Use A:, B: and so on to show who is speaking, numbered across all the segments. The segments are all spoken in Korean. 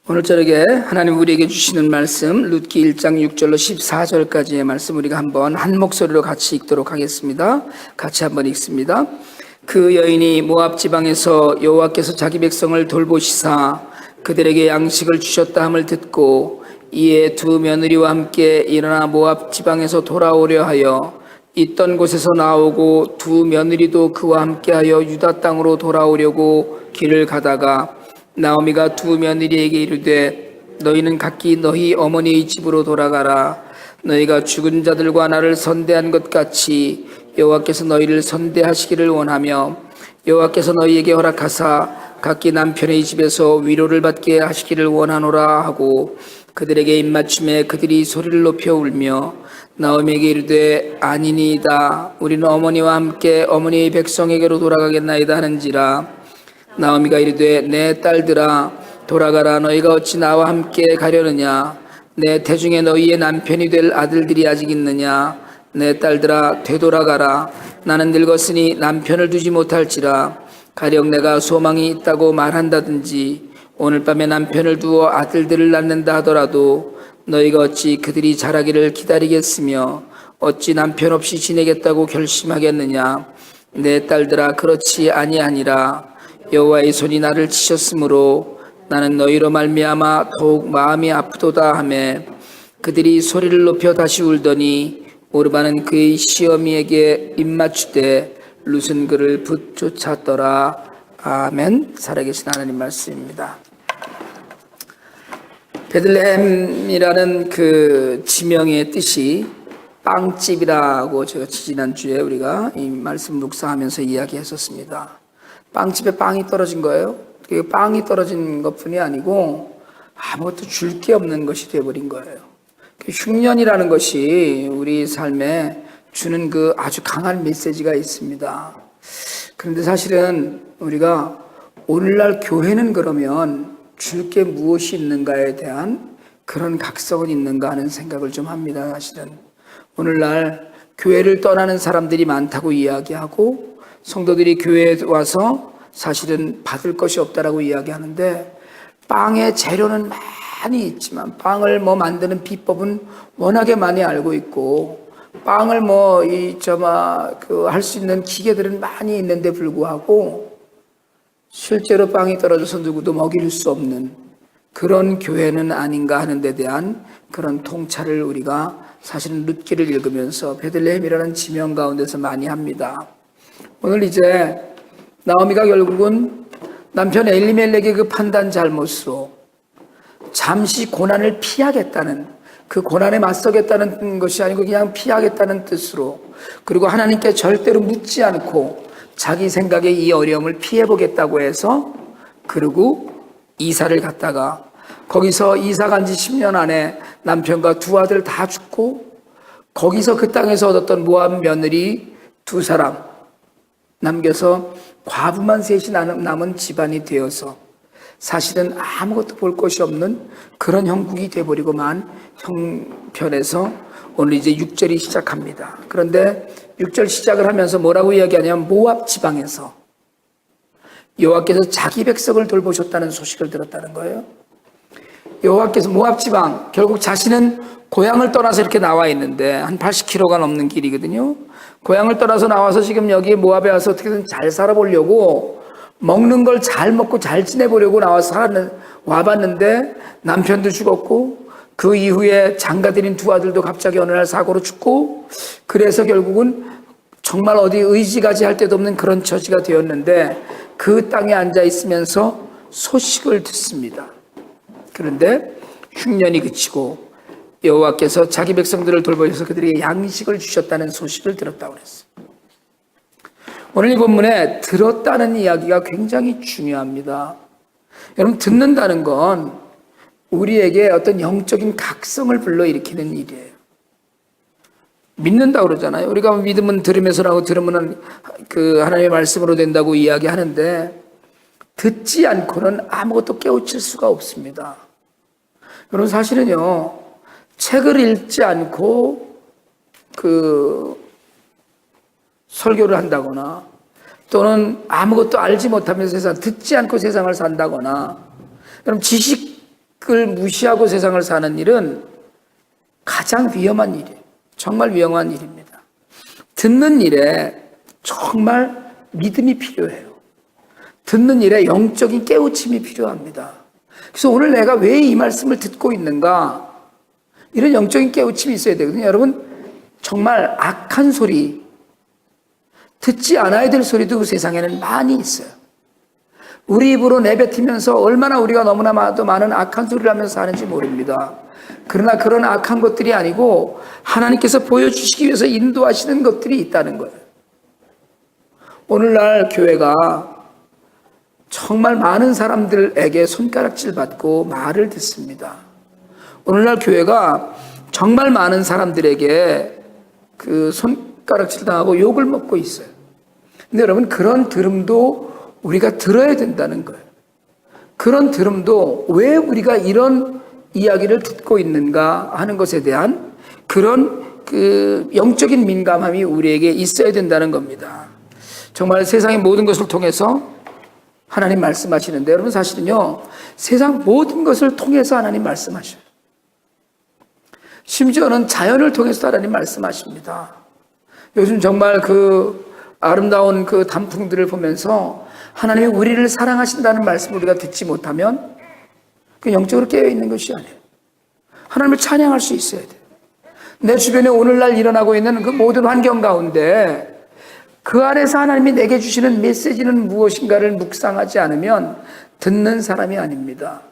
A: 오늘 저녁에 하나님 우리에게 주시는 말씀 룻기 1장 6절로 14절까지의 말씀 우리가 한번 한 목소리로 같이 읽도록 하겠습니다. 같이 한번 읽습니다. 그 여인이 모압 지방에서 여호와께서 자기 백성을 돌보시사 그들에게 양식을 주셨다 함을 듣고 이에 두 며느리와 함께 일어나 모압 지방에서 돌아오려 하여 있던 곳에서 나오고 두 며느리도 그와 함께하여 유다 땅으로 돌아오려고 길을 가다가 나오미가 두 며느리에게 이르되 너희는 각기 너희 어머니의 집으로 돌아가라. 너희가 죽은 자들과 나를 선대한 것 같이 여호와께서 너희를 선대하시기를 원하며 여호와께서 너희에게 허락하사 각기 남편의 집에서 위로를 받게 하시기를 원하노라 하고 그들에게 입맞춤에 그들이 소리를 높여 울며 나오미에게 이르되 아니니이다. 우리는 어머니와 함께 어머니의 백성에게로 돌아가겠나이다 하는지라. 나오미가 이르되 내 딸들아 돌아가라. 너희가 어찌 나와 함께 가려느냐. 내 태중에 너희의 남편이 될 아들들이 아직 있느냐. 내 딸들아 되돌아가라. 나는 늙었으니 남편을 두지 못할지라. 가령 내가 소망이 있다고 말한다든지 오늘 밤에 남편을 두어 아들들을 낳는다 하더라도 너희가 어찌 그들이 자라기를 기다리겠으며 어찌 남편 없이 지내겠다고 결심하겠느냐. 내 딸들아 그렇지 아니하니라. 여호와의 손이 나를 치셨으므로 나는 너희로 말미암아 더욱 마음이 아프도다 하매 그들이 소리를 높여 다시 울더니 오르바는 그의 시어미에게 입맞추되 룻은 그를 붙쫓았더라. 아멘. 살아계신 하나님 말씀입니다. 베들레헴이라는 그 지명의 뜻이 빵집이라고 제가 지난주에 우리가 이 말씀 묵상하면서 이야기했었습니다. 빵집에 빵이 떨어진 거예요. 그 빵이 떨어진 것뿐이 아니고 아무것도 줄 게 없는 것이 되어버린 거예요. 흉년이라는 것이 우리 삶에 주는 그 아주 강한 메시지가 있습니다. 그런데 사실은 우리가 오늘날 교회는 그러면 줄 게 무엇이 있는가에 대한 그런 각성은 있는가 하는 생각을 좀 합니다. 사실은 오늘날 교회를 떠나는 사람들이 많다고 이야기하고 성도들이 교회에 와서 사실은 받을 것이 없다라고 이야기하는데 빵의 재료는 많이 있지만 빵을 만드는 비법은 워낙에 많이 알고 있고 빵을 할 수 있는 기계들은 많이 있는데 불구하고 실제로 빵이 떨어져서 누구도 먹일 수 없는 그런 교회는 아닌가 하는 데 대한 그런 통찰을 우리가 사실은 룻기를 읽으면서 베들레헴이라는 지명 가운데서 많이 합니다. 오늘 이제 나오미가 결국은 남편 엘리멜렉의 그 판단 잘못으로 잠시 고난을 피하겠다는 그 고난에 맞서겠다는 것이 아니고 그냥 피하겠다는 뜻으로 그리고 하나님께 절대로 묻지 않고 자기 생각에 이 어려움을 피해보겠다고 해서 그리고 이사를 갔다가 거기서 이사 간 지 10년 안에 남편과 두 아들 다 죽고 거기서 그 땅에서 얻었던 모압 며느리 두 사람 남겨서 과부만 셋이 남은 집안이 되어서 사실은 아무것도 볼 것이 없는 그런 형국이 되어버리고만 형편에서 오늘 이제 6절이 시작합니다. 그런데 6절 시작을 하면서 뭐라고 이야기하냐면 모압 지방에서 여호와께서 자기 백성을 돌보셨다는 소식을 들었다는 거예요. 여호와께서 모압 지방, 결국 자신은 고향을 떠나서 이렇게 나와 있는데 한 80km가 넘는 길이거든요. 고향을 떠나서 나와서 지금 여기 모압에 와서 어떻게든 잘 살아보려고 먹는 걸 잘 먹고 잘 지내보려고 와봤는데 남편도 죽었고 그 이후에 장가들인 두 아들도 갑자기 어느 날 사고로 죽고 그래서 결국은 정말 어디 의지가지 할 데도 없는 그런 처지가 되었는데 그 땅에 앉아 있으면서 소식을 듣습니다. 그런데 흉년이 그치고 여호와께서 자기 백성들을 돌보셔서 그들에게 양식을 주셨다는 소식을 들었다고 그랬어요. 오늘 이 본문에 들었다는 이야기가 굉장히 중요합니다. 여러분, 듣는다는 건 우리에게 어떤 영적인 각성을 불러일으키는 일이에요. 믿는다고 그러잖아요. 우리가 믿음은 들으면서라고 들으면 그 하나님의 말씀으로 된다고 이야기하는데 듣지 않고는 아무것도 깨우칠 수가 없습니다. 여러분, 사실은요, 책을 읽지 않고 설교를 한다거나 또는 아무것도 알지 못하면서 듣지 않고 세상을 산다거나 그럼 지식 무시하고 세상을 사는 일은 가장 위험한 일이에요. 정말 위험한 일입니다. 듣는 일에 정말 믿음이 필요해요. 듣는 일에 영적인 깨우침이 필요합니다. 그래서 오늘 내가 왜 이 말씀을 듣고 있는가? 이런 영적인 깨우침이 있어야 되거든요. 여러분, 정말 악한 소리, 듣지 않아야 될 소리도 세상에는 많이 있어요. 우리 입으로 내뱉으면서 얼마나 우리가 너무나도 많은 악한 소리를 하면서 사는지 모릅니다. 그러나 그런 악한 것들이 아니고 하나님께서 보여주시기 위해서 인도하시는 것들이 있다는 거예요. 오늘날 교회가 정말 많은 사람들에게 손가락질 받고 말을 듣습니다. 오늘날 교회가 정말 많은 사람들에게 그 손가락질 당하고 욕을 먹고 있어요. 근데 여러분, 그런 들음도 우리가 들어야 된다는 거예요. 그런 들음도 왜 우리가 이런 이야기를 듣고 있는가 하는 것에 대한 그런 그 영적인 민감함이 우리에게 있어야 된다는 겁니다. 정말 세상의 모든 것을 통해서 하나님 말씀하시는데, 여러분 사실은요, 세상 모든 것을 통해서 하나님 말씀하셔요. 심지어는 자연을 통해서 하나님 말씀하십니다. 요즘 정말 그 아름다운 그 단풍들을 보면서 하나님이 우리를 사랑하신다는 말씀을 우리가 듣지 못하면 그 영적으로 깨어있는 것이 아니에요. 하나님을 찬양할 수 있어야 돼요. 내 주변에 오늘날 일어나고 있는 그 모든 환경 가운데 그 안에서 하나님이 내게 주시는 메시지는 무엇인가를 묵상하지 않으면 듣는 사람이 아닙니다.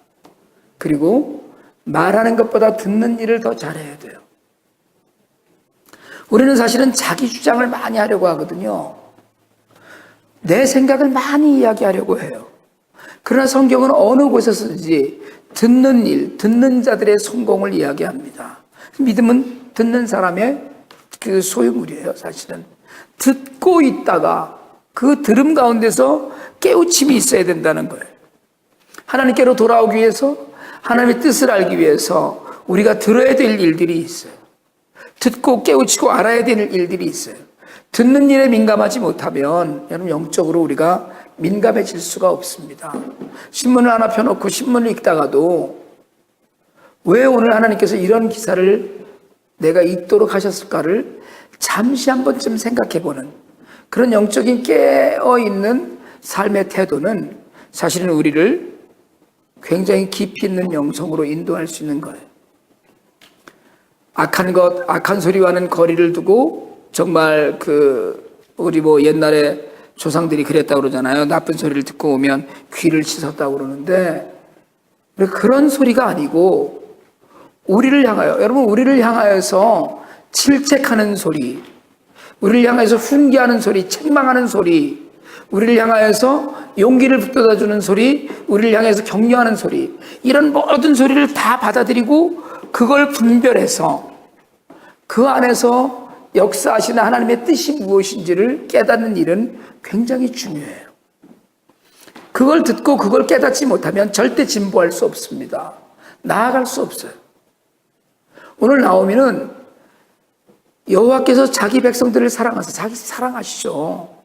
A: 그리고 말하는 것보다 듣는 일을 더 잘해야 돼요. 우리는 사실은 자기 주장을 많이 하려고 하거든요. 내 생각을 많이 이야기하려고 해요. 그러나 성경은 어느 곳에서든지 듣는 일, 듣는 자들의 성공을 이야기합니다. 믿음은 듣는 사람의 그 소유물이에요, 사실은. 듣고 있다가 그 들음 가운데서 깨우침이 있어야 된다는 거예요. 하나님께로 돌아오기 위해서, 하나님의 뜻을 알기 위해서 우리가 들어야 될 일들이 있어요. 듣고 깨우치고 알아야 될 일들이 있어요. 듣는 일에 민감하지 못하면 여러분, 영적으로 우리가 민감해질 수가 없습니다. 신문을 하나 펴놓고 신문을 읽다가도 왜 오늘 하나님께서 이런 기사를 내가 읽도록 하셨을까를 잠시 한 번쯤 생각해보는 그런 영적인 깨어있는 삶의 태도는 사실은 우리를 굉장히 깊이 있는 영성으로 인도할 수 있는 거예요. 악한 소리와는 거리를 두고 정말 우리 옛날에 조상들이 그랬다고 그러잖아요. 나쁜 소리를 듣고 오면 귀를 씻었다고 그러는데, 그런 소리가 아니고 우리를 향하여, 여러분, 우리를 향하여서 질책하는 소리, 우리를 향해서 훈계하는 소리, 책망하는 소리, 우리를 향하여서 용기를 북돋아주는 소리, 우리를 향해서 격려하는 소리, 이런 모든 소리를 다 받아들이고 그걸 분별해서 그 안에서 역사하시는 하나님의 뜻이 무엇인지를 깨닫는 일은 굉장히 중요해요. 그걸 듣고 그걸 깨닫지 못하면 절대 진보할 수 없습니다. 나아갈 수 없어요. 오늘 나오미는 여호와께서 자기 백성들을 사랑하셔서 자기 사랑하시죠.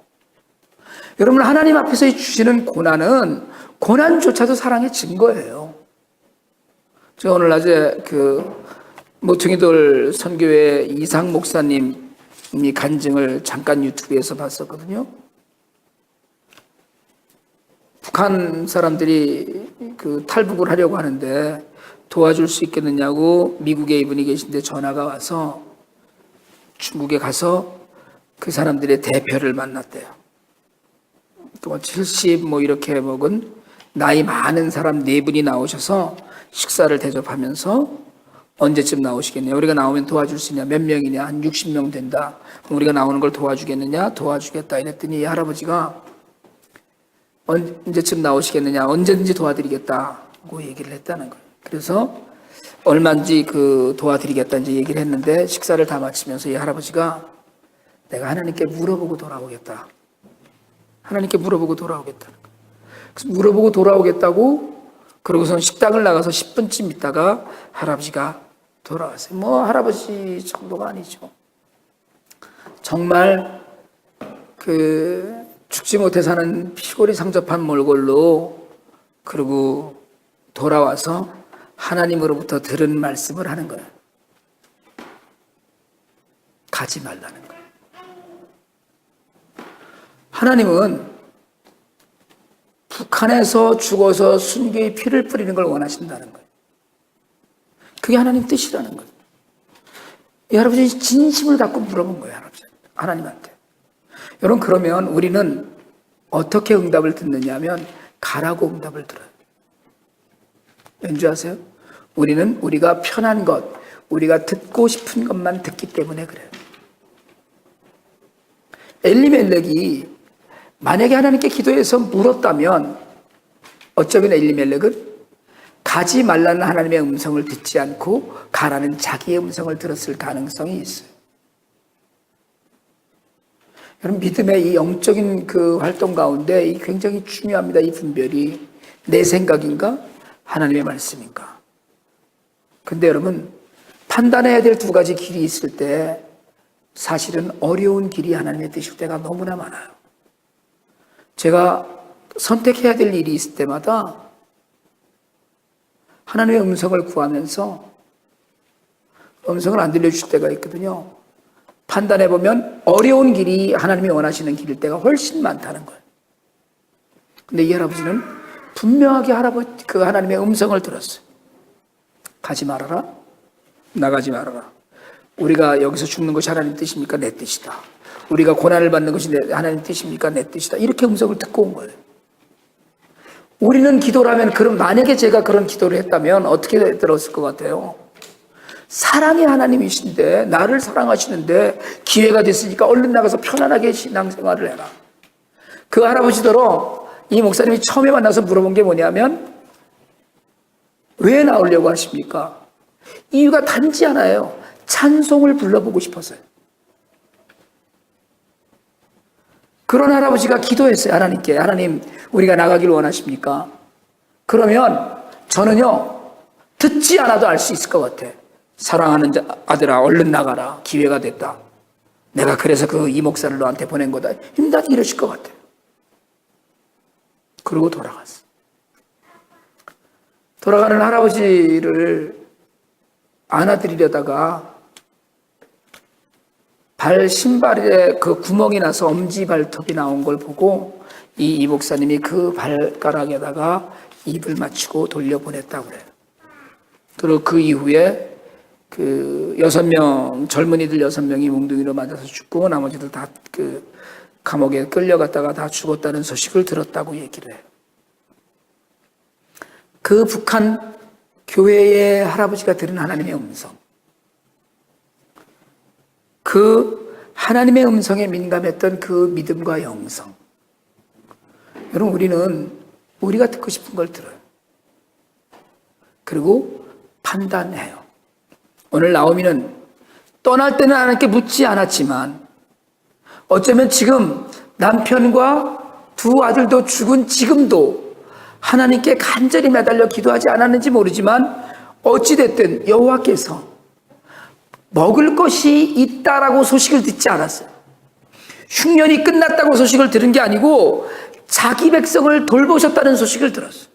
A: 여러분, 하나님 앞에서 주시는 고난은 고난조차도 사랑의 증거예요. 제가 오늘 낮에 모퉁이돌 선교회 이상 목사님이 간증을 잠깐 유튜브에서 봤었거든요. 북한 사람들이 탈북을 하려고 하는데 도와줄 수 있겠느냐고 미국에 이분이 계신데 전화가 와서 중국에 가서 그 사람들의 대표를 만났대요. 또 70 이렇게 먹은 나이 많은 사람 4분이 나오셔서 식사를 대접하면서 언제쯤 나오시겠냐? 우리가 나오면 도와줄 수 있냐? 몇 명이냐? 한 60명 된다. 그럼 우리가 나오는 걸 도와주겠느냐? 도와주겠다. 이랬더니 이 할아버지가 언제쯤 나오시겠느냐? 언제든지 도와드리겠다고 얘기를 했다는 거예요. 그래서 얼마인지 도와드리겠다 이제 얘기를 했는데, 식사를 다 마치면서 이 할아버지가 내가 하나님께 물어보고 돌아오겠다. 하나님께 물어보고 돌아오겠다는 거예요. 그래서 물어보고 돌아오겠다고 그러고선 식당을 나가서 10분쯤 있다가 할아버지가 돌아왔어요. 할아버지 정도가 아니죠. 정말 죽지 못해 사는 피골이 상접한 몰골로 그리고 돌아와서 하나님으로부터 들은 말씀을 하는 거예요. 가지 말라는 거예요. 하나님은 북한에서 죽어서 순교의 피를 뿌리는 걸 원하신다는 거예요. 그게 하나님 뜻이라는 거예요. 이 할아버지 진심을 갖고 물어본 거예요. 하나님한테. 여러분, 그러면 우리는 어떻게 응답을 듣느냐 하면 가라고 응답을 들어요. 왠지 아세요? 우리는 우리가 편한 것, 우리가 듣고 싶은 것만 듣기 때문에 그래요. 엘리멜렉이 만약에 하나님께 기도해서 물었다면 어쩌면 엘리멜렉은 가지 말라는 하나님의 음성을 듣지 않고 가라는 자기의 음성을 들었을 가능성이 있어요. 여러분, 믿음의 이 영적인 그 활동 가운데 굉장히 중요합니다. 이 분별이 내 생각인가? 하나님의 말씀인가? 근데 여러분, 판단해야 될 두 가지 길이 있을 때 사실은 어려운 길이 하나님의 뜻일 때가 너무나 많아요. 제가 선택해야 될 일이 있을 때마다 하나님의 음성을 구하면서 음성을 안 들려주실 때가 있거든요. 판단해보면 어려운 길이 하나님이 원하시는 길일 때가 훨씬 많다는 거예요. 근데 이 할아버지는 분명하게 그 하나님의 음성을 들었어요. 가지 말아라. 나가지 말아라. 우리가 여기서 죽는 것이 하나님 뜻입니까? 내 뜻이다. 우리가 고난을 받는 것이 하나님 뜻입니까? 내 뜻이다. 이렇게 음성을 듣고 온 거예요. 우리는 기도라면, 그럼 만약에 제가 그런 기도를 했다면 어떻게 들었을 것 같아요? 사랑의 하나님이신데, 나를 사랑하시는데 기회가 됐으니까 얼른 나가서 편안하게 신앙생활을 해라. 그 할아버지더러 이 목사님이 처음에 만나서 물어본 게 뭐냐면, 왜 나오려고 하십니까? 이유가 단지 하나예요. 찬송을 불러보고 싶었어요. 그런 할아버지가 기도했어요. 하나님께. 하나님, 우리가 나가길 원하십니까? 그러면 저는요, 듣지 않아도 알 수 있을 것 같아. 사랑하는 아들아, 얼른 나가라. 기회가 됐다. 내가 그래서 이 목사를 너한테 보낸 거다. 힘들다 이러실 것 같아요. 그러고 돌아갔어. 돌아가는 할아버지를 안아드리려다가 신발에 그 구멍이 나서 엄지 발톱이 나온 걸 보고 이 목사님이 그 발가락에다가 입을 맞추고 돌려보냈다고 그래요. 그리고 그 이후에 그 6명, 젊은이들 6명이 몽둥이로 맞아서 죽고 나머지들 다 그 감옥에 끌려갔다가 다 죽었다는 소식을 들었다고 얘기를 해요. 그 북한 교회의 할아버지가 들은 하나님의 음성, 그 하나님의 음성에 민감했던 그 믿음과 영성. 여러분, 우리는 우리가 듣고 싶은 걸 들어요. 그리고 판단해요. 오늘 나오미는 떠날 때는 하나님께 묻지 않았지만 어쩌면 지금 남편과 두 아들도 죽은 지금도 하나님께 간절히 매달려 기도하지 않았는지 모르지만 어찌됐든 여호와께서 먹을 것이 있다라고 소식을 듣지 않았어요. 흉년이 끝났다고 소식을 들은 게 아니고 자기 백성을 돌보셨다는 소식을 들었어요.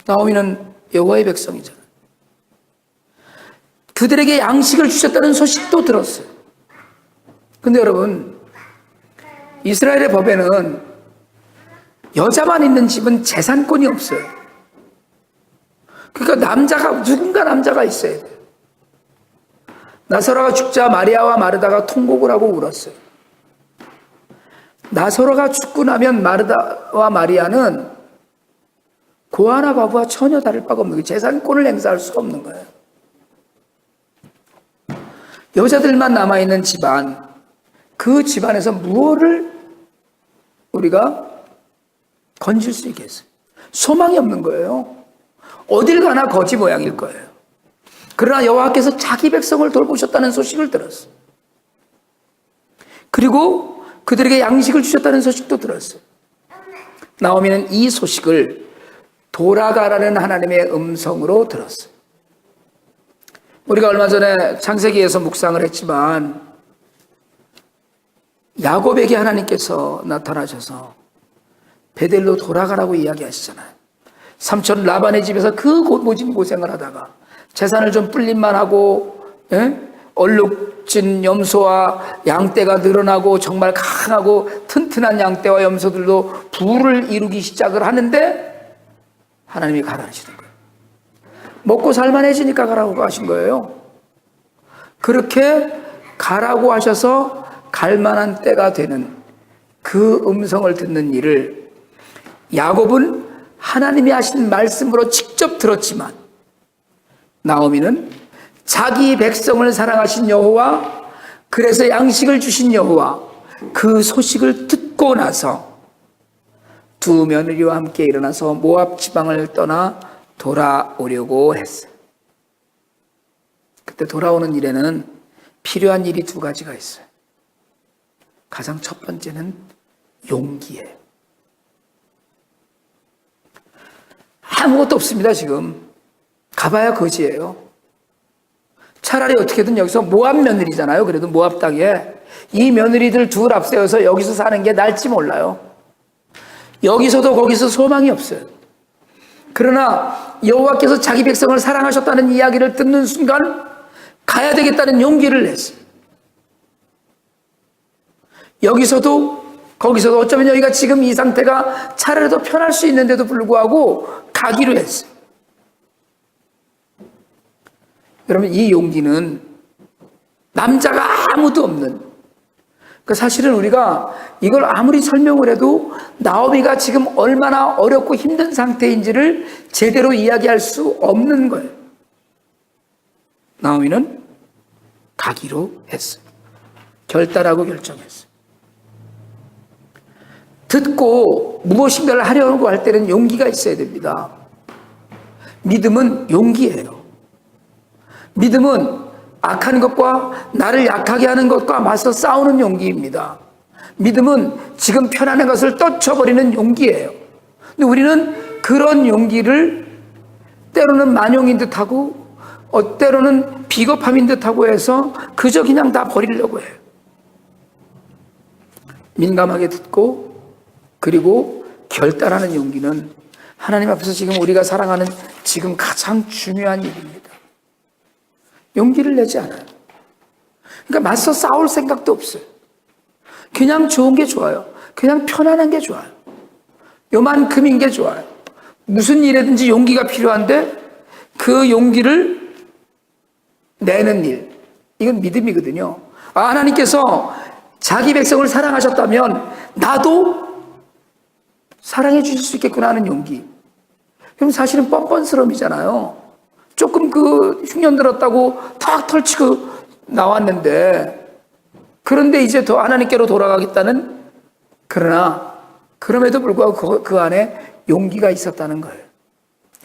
A: 나오미는 여호와의 백성이잖아요. 그들에게 양식을 주셨다는 소식도 들었어요. 근데 여러분, 이스라엘의 법에는 여자만 있는 집은 재산권이 없어요. 그러니까 누군가 남자가 있어야 돼요. 나사로가 죽자 마리아와 마르다가 통곡을 하고 울었어요. 나사로가 죽고 나면 마르다와 마리아는 고아나 과부와 전혀 다를 바가 없는 거예요. 재산권을 행사할 수가 없는 거예요. 여자들만 남아있는 집안, 그 집안에서 무엇을 우리가 건질 수 있겠어요? 소망이 없는 거예요. 어딜 가나 거지 모양일 거예요. 그러나 여호와께서 자기 백성을 돌보셨다는 소식을 들었어요. 그리고 그들에게 양식을 주셨다는 소식도 들었어요. 나오미는 이 소식을 돌아가라는 하나님의 음성으로 들었어요. 우리가 얼마 전에 창세기에서 묵상을 했지만 야곱에게 하나님께서 나타나셔서 베델로 돌아가라고 이야기하시잖아요. 삼촌 라반의 집에서 그 모진 고생을 하다가 재산을 좀 불림만 하고, 얼룩진 염소와 양떼가 늘어나고 정말 강하고 튼튼한 양떼와 염소들도 부를 이루기 시작을 하는데 하나님이 가라 하시는 거예요. 먹고 살만해지니까 가라고 하신 거예요. 그렇게 가라고 하셔서 갈 만한 때가 되는 그 음성을 듣는 일을 야곱은 하나님이 하신 말씀으로 직접 들었지만, 나오미는 자기 백성을 사랑하신 여호와, 그래서 양식을 주신 여호와, 그 소식을 듣고 나서 두 며느리와 함께 일어나서 모압 지방을 떠나 돌아오려고 했어요. 그때 돌아오는 일에는 필요한 일이 두 가지가 있어요. 가장 첫 번째는 용기예요. 아무것도 없습니다. 지금 가봐야 거지예요. 차라리 어떻게든 여기서 모압 며느리잖아요. 그래도 모압 땅에 이 며느리들 둘 앞세워서 여기서 사는 게 나을지 몰라요. 여기서도 거기서 소망이 없어요. 그러나 여호와께서 자기 백성을 사랑하셨다는 이야기를 듣는 순간 가야 되겠다는 용기를 냈어요. 여기서도 거기서도 어쩌면 여기가 지금 이 상태가 차라리 더 편할 수 있는데도 불구하고 가기로 했어요. 여러분, 이 용기는 남자가 아무도 없는, 사실은 우리가 이걸 아무리 설명을 해도 나오미가 지금 얼마나 어렵고 힘든 상태인지를 제대로 이야기할 수 없는 거예요. 나오미는 가기로 했어요. 결단하고 결정했어요. 듣고 무엇인가를 하려고 할 때는 용기가 있어야 됩니다. 믿음은 용기예요. 믿음은 악한 것과 나를 약하게 하는 것과 맞서 싸우는 용기입니다. 믿음은 지금 편안한 것을 떨쳐버리는 용기예요. 근데 우리는 그런 용기를 때로는 만용인 듯하고 때로는 비겁함인 듯하고 해서 그저 그냥 다 버리려고 해요. 민감하게 듣고 그리고 결단하는 용기는 하나님 앞에서 지금 우리가 사랑하는 지금 가장 중요한 일입니다. 용기를 내지 않아요. 그러니까 맞서 싸울 생각도 없어요. 그냥 좋은 게 좋아요. 그냥 편안한 게 좋아요. 요만큼인 게 좋아요. 무슨 일에든지 용기가 필요한데 그 용기를 내는 일, 이건 믿음이거든요. 하나님께서 자기 백성을 사랑하셨다면 나도 사랑해 주실 수 있겠구나 하는 용기. 그럼 사실은 뻔뻔스러움이잖아요. 조금 흉년 들었다고 탁 털치고 나왔는데, 그런데 이제 더 하나님께로 돌아가겠다는, 그러나 그럼에도 불구하고 그 안에 용기가 있었다는 거예요.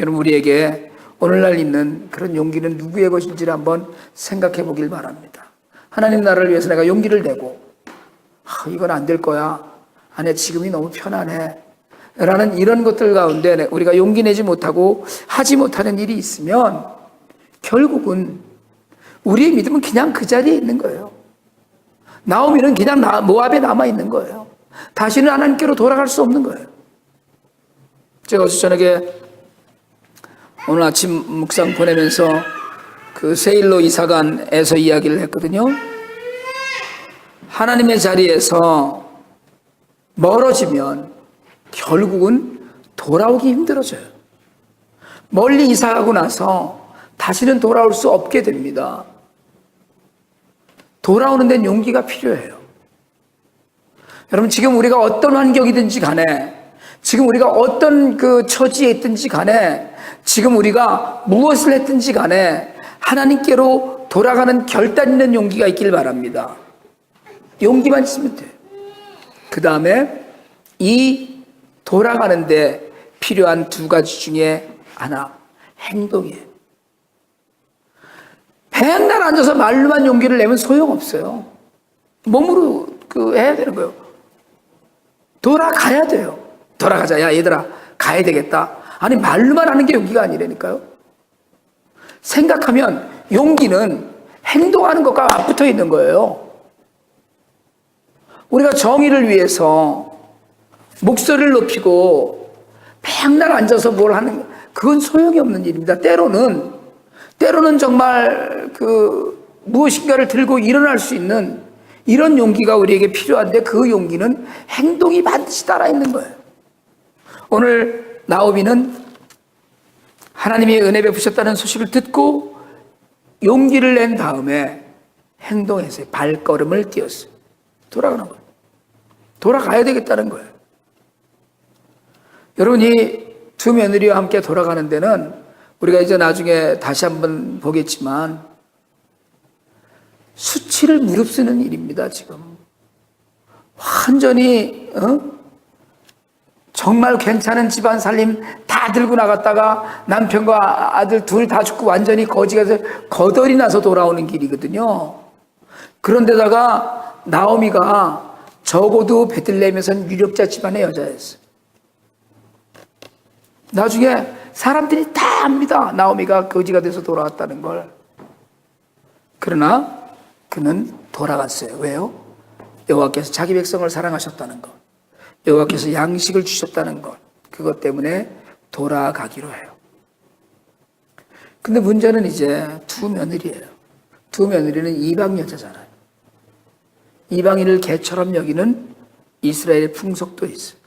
A: 여러분, 우리에게 오늘날 있는 그런 용기는 누구의 것인지를 한번 생각해 보길 바랍니다. 하나님 나라를 위해서 내가 용기를 내고 이건 안 될 거야, 아니 지금이 너무 편안해 라는 이런 것들 가운데 우리가 용기 내지 못하고 하지 못하는 일이 있으면 결국은 우리의 믿음은 그냥 그 자리에 있는 거예요. 나오미는 그냥 모압에 남아있는 거예요. 다시는 하나님께로 돌아갈 수 없는 거예요. 제가 어제 저녁에 오늘 아침 묵상 보내면서 세일로 이사간에서 이야기를 했거든요. 하나님의 자리에서 멀어지면 결국은 돌아오기 힘들어져요. 멀리 이사가고 나서 다시는 돌아올 수 없게 됩니다. 돌아오는 데는 용기가 필요해요. 여러분, 지금 우리가 어떤 환경이든지 간에, 지금 우리가 어떤 처지에 있든지 간에, 지금 우리가 무엇을 했든지 간에 하나님께로 돌아가는 결단 있는 용기가 있길 바랍니다. 용기만 있으면 돼요. 그 다음에 이 돌아가는데 필요한 두 가지 중에 하나, 행동이에요. 백날 앉아서 말로만 용기를 내면 소용없어요. 몸으로 해야 되는 거예요. 돌아가야 돼요. 돌아가자. 야, 얘들아, 가야 되겠다. 아니, 말로만 하는 게 용기가 아니라니까요. 생각하면 용기는 행동하는 것과 맞붙어 있는 거예요. 우리가 정의를 위해서 목소리를 높이고 맨날 앉아서 뭘 하는, 그건 소용이 없는 일입니다. 때로는 정말 무엇인가를 들고 일어날 수 있는 이런 용기가 우리에게 필요한데, 그 용기는 행동이 반드시 따라 있는 거예요. 오늘 나오미는 하나님이 은혜 베푸셨다는 소식을 듣고 용기를 낸 다음에 행동했어요. 발걸음을 띄었어요. 돌아가는 거예요. 돌아가야 되겠다는 거예요. 여러분, 이 두 며느리와 함께 돌아가는 데는 우리가 이제 나중에 다시 한번 보겠지만 수치를 무릅쓰는 일입니다. 지금 완전히 정말 괜찮은 집안 살림 다 들고 나갔다가 남편과 아들 둘 다 죽고 완전히 거지가 돼서 거덜이 나서 돌아오는 길이거든요. 그런데다가 나오미가 적어도 베들레헴에선 유력자 집안의 여자였어요. 나중에 사람들이 다 압니다. 나오미가 거지가 돼서 돌아왔다는 걸. 그러나 그는 돌아갔어요. 왜요? 여호와께서 자기 백성을 사랑하셨다는 것, 여호와께서 양식을 주셨다는 것, 그것 때문에 돌아가기로 해요. 근데 문제는 이제 두 며느리예요. 두 며느리는 이방 여자잖아요. 이방인을 개처럼 여기는 이스라엘의 풍속도 있어요.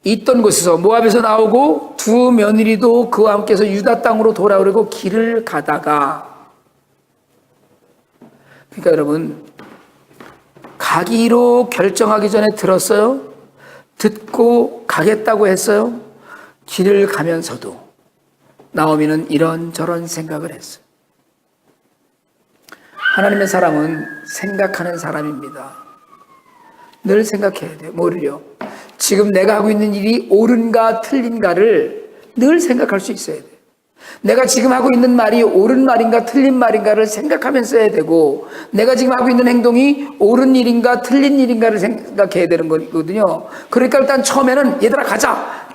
A: 있던 곳에서 모압에서 나오고 두 며느리도 그와 함께서 유다 땅으로 돌아오려고 길을 가다가, 그러니까 여러분, 가기로 결정하기 전에 들었어요? 듣고 가겠다고 했어요? 길을 가면서도 나오미는 이런저런 생각을 했어요. 하나님의 사람은 생각하는 사람입니다. 늘 생각해야 돼요. 뭐를요? 지금 내가 하고 있는 일이 옳은가 틀린가를 늘 생각할 수 있어야 돼요. 내가 지금 하고 있는 말이 옳은 말인가 틀린 말인가를 생각하면서 해야 되고, 내가 지금 하고 있는 행동이 옳은 일인가 틀린 일인가를 생각해야 되는 거거든요. 그러니까 일단 처음에는 얘들아 가자.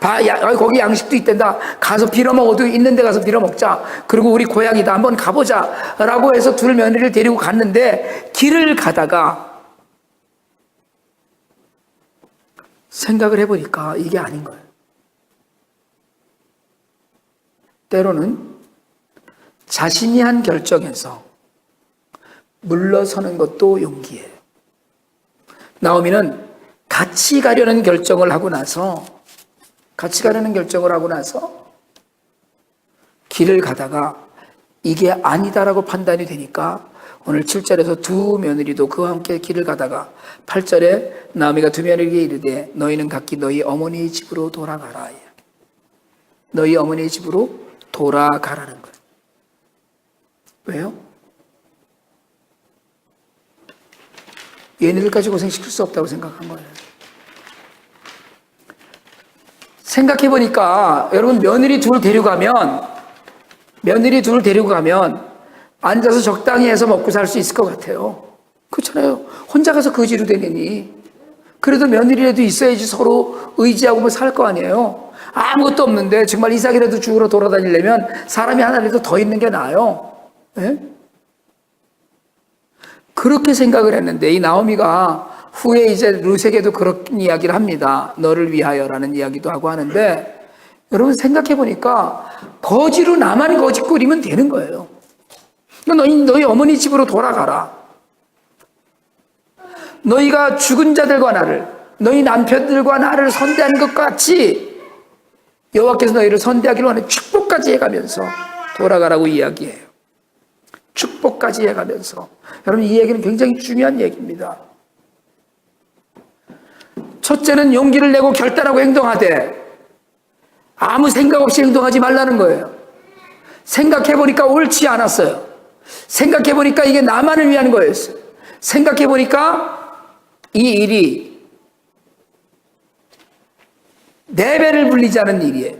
A: 거기 양식도 있단다. 가서 빌어먹어도 있는 데 가서 빌어먹자. 그리고 우리 고향이다. 한번 가보자. 라고 해서 둘 며느리를 데리고 갔는데, 길을 가다가 생각을 해보니까 이게 아닌 거예요. 때로는 자신이 한 결정에서 물러서는 것도 용기예요. 나오미는 같이 가려는 결정을 하고 나서 길을 가다가 이게 아니다라고 판단이 되니까 오늘 7절에서 두 며느리도 그와 함께 길을 가다가 8절에 나오미가 두 며느리에게 이르되 너희는 각기 너희 어머니의 집으로 돌아가라. 너희 어머니의 집으로 돌아가라는 거예요. 왜요? 얘네들까지 고생시킬 수 없다고 생각한 거예요. 생각해보니까 여러분, 며느리 둘 데려가면 앉아서 적당히 해서 먹고 살 수 있을 것 같아요. 그렇잖아요. 혼자 가서 거지로 되느니. 그래도 며느리라도 있어야지 서로 의지하고 뭐 살 거 아니에요. 아무것도 없는데 정말 이삭이라도 죽으러 돌아다니려면 사람이 하나라도 더 있는 게 나아요. 네? 그렇게 생각을 했는데 이 나오미가 후에 이제 룻에게도 그런 이야기를 합니다. 너를 위하여라는 이야기도 하고 하는데, 여러분 생각해 보니까 거지로 나만 거짓거리면 되는 거예요. 너희 어머니 집으로 돌아가라. 너희가 죽은 자들과 나를, 너희 남편들과 나를 선대하는 것 같이 여호와께서 너희를 선대하기로 하는 축복까지 해가면서 돌아가라고 이야기해요. 축복까지 해가면서. 여러분, 이 얘기는 굉장히 중요한 얘기입니다. 첫째는 용기를 내고 결단하고 행동하되 아무 생각 없이 행동하지 말라는 거예요. 생각해보니까 옳지 않았어요. 생각해보니까 이게 나만을 위한 거였어요. 생각해보니까 이 일이 내 배를 불리지 않은 일이에요.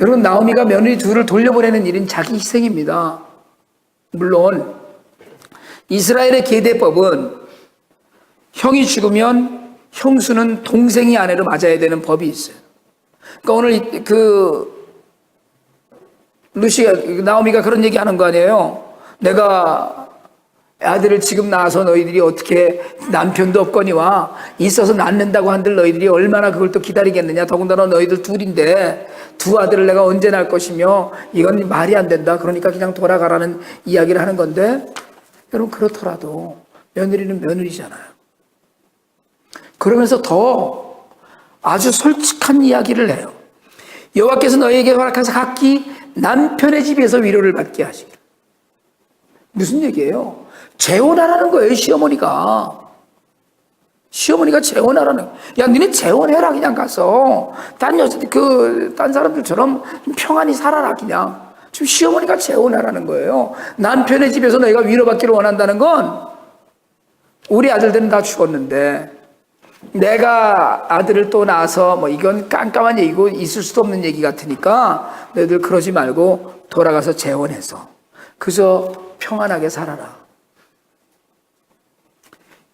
A: 여러분, 나오미가 며느리 둘을 돌려보내는 일은 자기 희생입니다. 물론 이스라엘의 계대법은 형이 죽으면 형수는 동생이 아내로 맞아야 되는 법이 있어요. 그러니까 오늘 나오미가 그런 얘기 하는 거 아니에요. 내가 아들을 지금 낳아서 너희들이 어떻게 남편도 없거니와 있어서 낳는다고 한들 너희들이 얼마나 그걸 또 기다리겠느냐. 더군다나 너희들 둘인데 두 아들을 내가 언제 낳을 것이며 이건 말이 안 된다. 그러니까 그냥 돌아가라는 이야기를 하는 건데, 여러분 그렇더라도 며느리는 며느리잖아요. 그러면서 더 아주 솔직한 이야기를 해요. 여호와께서 너희에게 허락하사 각기 남편의 집에서 위로를 받게 하시기를. 무슨 얘기예요? 재혼하라는 거예요. 시어머니가 재혼하라는 거예요. 야, 니네 재혼해라. 그냥 가서 딴 사람들처럼 좀 평안히 살아라. 그냥. 지금 시어머니가 재혼하라는 거예요. 남편의 집에서 너희가 위로받기를 원한다는 건, 우리 아들들은 다 죽었는데 내가 아들을 또 낳아서 뭐 이건 깜깜한 얘기고 있을 수도 없는 얘기 같으니까 너희들 그러지 말고 돌아가서 재혼해서 그저 평안하게 살아라.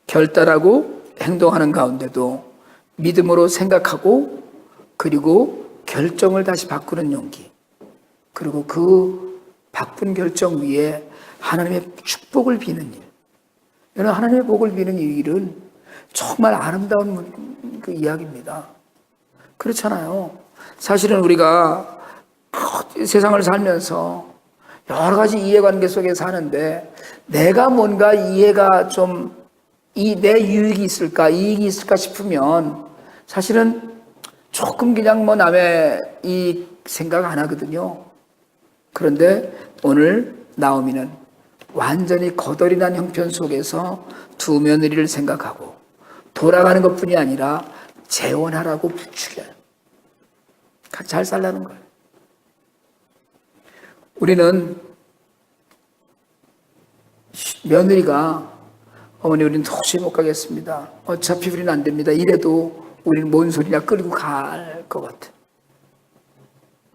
A: 결단하고 행동하는 가운데도 믿음으로 생각하고, 그리고 결정을 다시 바꾸는 용기, 그리고 그 바꾼 결정 위에 하나님의 축복을 비는 일. 여러분, 하나님의 복을 비는 이 일은 정말 아름다운 그 이야기입니다. 그렇잖아요. 사실은 우리가 세상을 살면서 여러 가지 이해관계 속에 사는데 내가 뭔가 이해가 좀 내 유익이 있을까, 이익이 있을까 싶으면 사실은 조금 그냥 뭐 남의 이익 생각 안 하거든요. 그런데 오늘 나오미는 완전히 거덜이 난 형편 속에서 두 며느리를 생각하고 돌아가는 것뿐이 아니라 재혼하라고 부추겨요. 같이 잘 살라는 거예요. 우리는 며느리가 어머니 우리는 도저히 못 가겠습니다. 어차피 우리는 안 됩니다. 이래도 우리는 뭔 소리냐 끌고 갈 것 같아.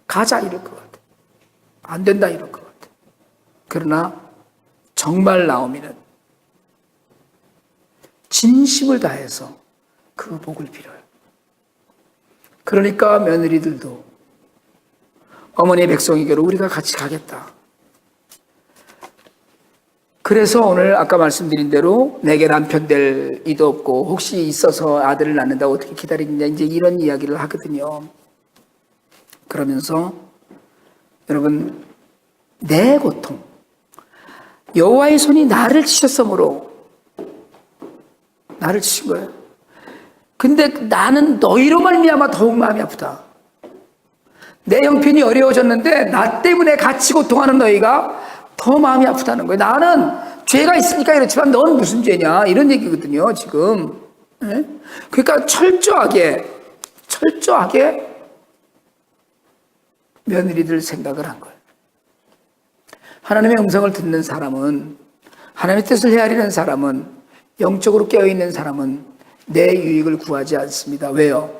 A: 가자 이럴 것 같아. 안 된다 이럴 것 같아. 그러나 정말 나오미는 진심을 다해서 그 복을 빌어요. 그러니까 며느리들도 어머니의 백성에게로 우리가 같이 가겠다. 그래서 오늘 아까 말씀드린 대로 내게 남편 될 이도 없고 혹시 있어서 아들을 낳는다고 어떻게 기다리느냐 이제 이런 이야기를 하거든요. 그러면서 여러분 내 고통, 여호와의 손이 나를 치셨으므로 나를 치신 거예요. 근데 나는 너희로 말미암아 더욱 마음이 아프다. 내 형편이 어려워졌는데 나 때문에 같이 고통하는 너희가 더 마음이 아프다는 거예요. 나는 죄가 있으니까 이렇지만 넌 무슨 죄냐 이런 얘기거든요 지금. 그러니까 철저하게 며느리들 생각을 한 거예요. 하나님의 음성을 듣는 사람은, 하나님의 뜻을 헤아리는 사람은, 영적으로 깨어있는 사람은 내 유익을 구하지 않습니다. 왜요?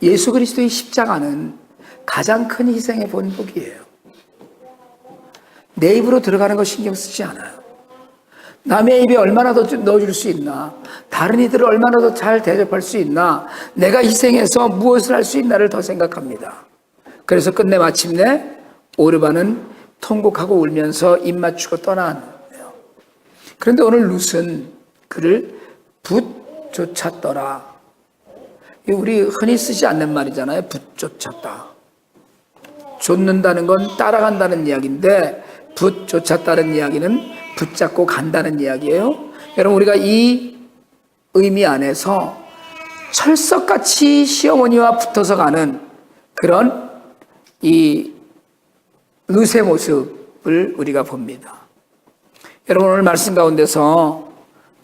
A: 예수 그리스도의 십자가는 가장 큰 희생의 본보기예요. 내 입으로 들어가는 거 신경 쓰지 않아요. 남의 입에 얼마나 더 넣어줄 수 있나, 다른 이들을 얼마나 더 잘 대접할 수 있나, 내가 희생해서 무엇을 할 수 있나를 더 생각합니다. 그래서 끝내 마침내 오르반은 통곡하고 울면서 입 맞추고 떠나는데요. 그런데 오늘 룻은 그를 붓쫓았더라. 우리 흔히 쓰지 않는 말이잖아요. 붓쫓았다. 쫓는다는 건 따라간다는 이야기인데 붓쫓았다는 이야기는 붙잡고 간다는 이야기예요. 여러분 우리가 이 의미 안에서 철석같이 시어머니와 붙어서 가는 그런 이 룻의 모습을 우리가 봅니다. 여러분 오늘 말씀 가운데서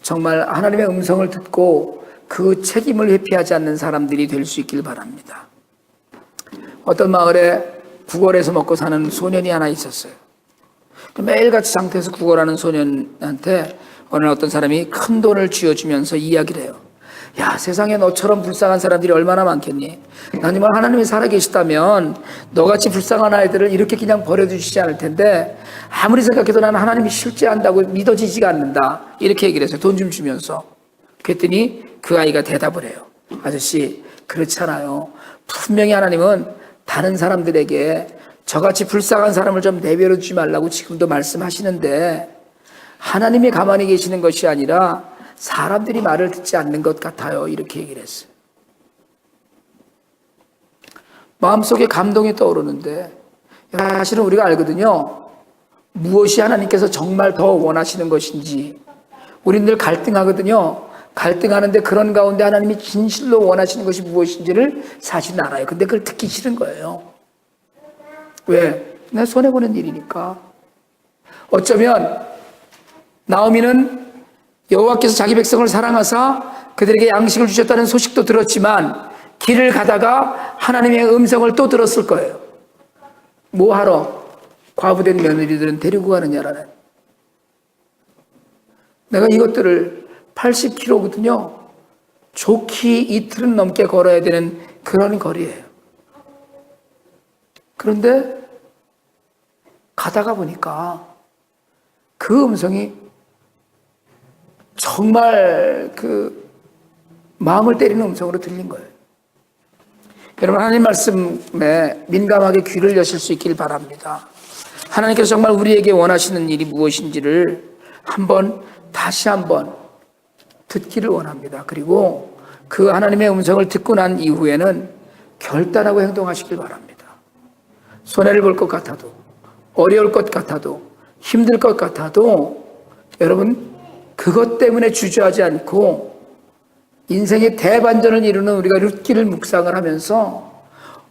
A: 정말 하나님의 음성을 듣고 그 책임을 회피하지 않는 사람들이 될 수 있길 바랍니다. 어떤 마을에 구걸해서 먹고 사는 소년이 하나 있었어요. 매일같이 장터에서 구걸하는 소년한테 어느 날 어떤 사람이 큰 돈을 쥐어주면서 이야기를 해요. 야, 세상에 너처럼 불쌍한 사람들이 얼마나 많겠니? 나님은 하나님이 살아계시다면 너같이 불쌍한 아이들을 이렇게 그냥 버려두시지 않을 텐데 아무리 생각해도 나는 하나님이 실제한다고 믿어지지가 않는다. 이렇게 얘기를 했어요. 돈 좀 주면서. 그랬더니 그 아이가 대답을 해요. 아저씨, 그렇잖아요. 분명히 하나님은 다른 사람들에게 저같이 불쌍한 사람을 좀 내버려 두지 말라고 지금도 말씀하시는데 하나님이 가만히 계시는 것이 아니라 사람들이 말을 듣지 않는 것 같아요. 이렇게 얘기를 했어요. 마음속에 감동이 떠오르는데 사실은 우리가 알거든요. 무엇이 하나님께서 정말 더 원하시는 것인지. 우리는 늘 갈등하거든요. 갈등하는데 그런 가운데 하나님이 진실로 원하시는 것이 무엇인지를 사실은 알아요. 근데 그걸 듣기 싫은 거예요. 왜? 내가 손해보는 일이니까. 어쩌면 나오미는 여호와께서 자기 백성을 사랑하사 그들에게 양식을 주셨다는 소식도 들었지만 길을 가다가 하나님의 음성을 또 들었을 거예요. 뭐하러 과부된 며느리들은 데리고 가느냐라는. 내가 이것들을 80km거든요. 좋기 이틀은 넘게 걸어야 되는 그런 거리예요. 그런데 가다가 보니까 그 음성이 정말 그 마음을 때리는 음성으로 들린 거예요. 여러분, 하나님 말씀에 민감하게 귀를 여실 수 있길 바랍니다. 하나님께서 정말 우리에게 원하시는 일이 무엇인지를 다시 한번 듣기를 원합니다. 그리고 그 하나님의 음성을 듣고 난 이후에는 결단하고 행동하시길 바랍니다. 손해를 볼 것 같아도, 어려울 것 같아도, 힘들 것 같아도 여러분, 그것 때문에 주저하지 않고 인생의 대반전을 이루는 우리가 룻기를 묵상을 하면서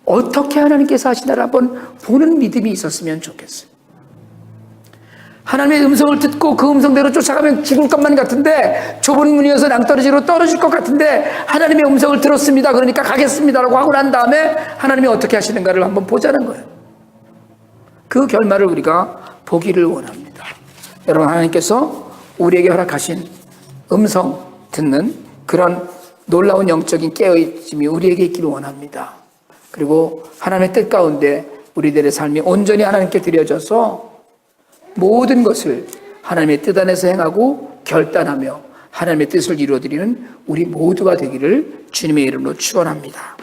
A: 어떻게 하나님께서 하시나를 한번 보는 믿음이 있었으면 좋겠어요. 하나님의 음성을 듣고 그 음성대로 쫓아가면 죽을 것만 같은데, 좁은 문이어서 낭떠러지로 떨어질 것 같은데 하나님의 음성을 들었습니다. 그러니까 가겠습니다라고 하고 난 다음에 하나님이 어떻게 하시는가를 한번 보자는 거예요. 그 결말을 우리가 보기를 원합니다. 여러분, 하나님께서 우리에게 허락하신 음성 듣는 그런 놀라운 영적인 깨어있음이 우리에게 있기를 원합니다. 그리고 하나님의 뜻 가운데 우리들의 삶이 온전히 하나님께 드려져서 모든 것을 하나님의 뜻 안에서 행하고 결단하며 하나님의 뜻을 이루어드리는 우리 모두가 되기를 주님의 이름으로 축원합니다.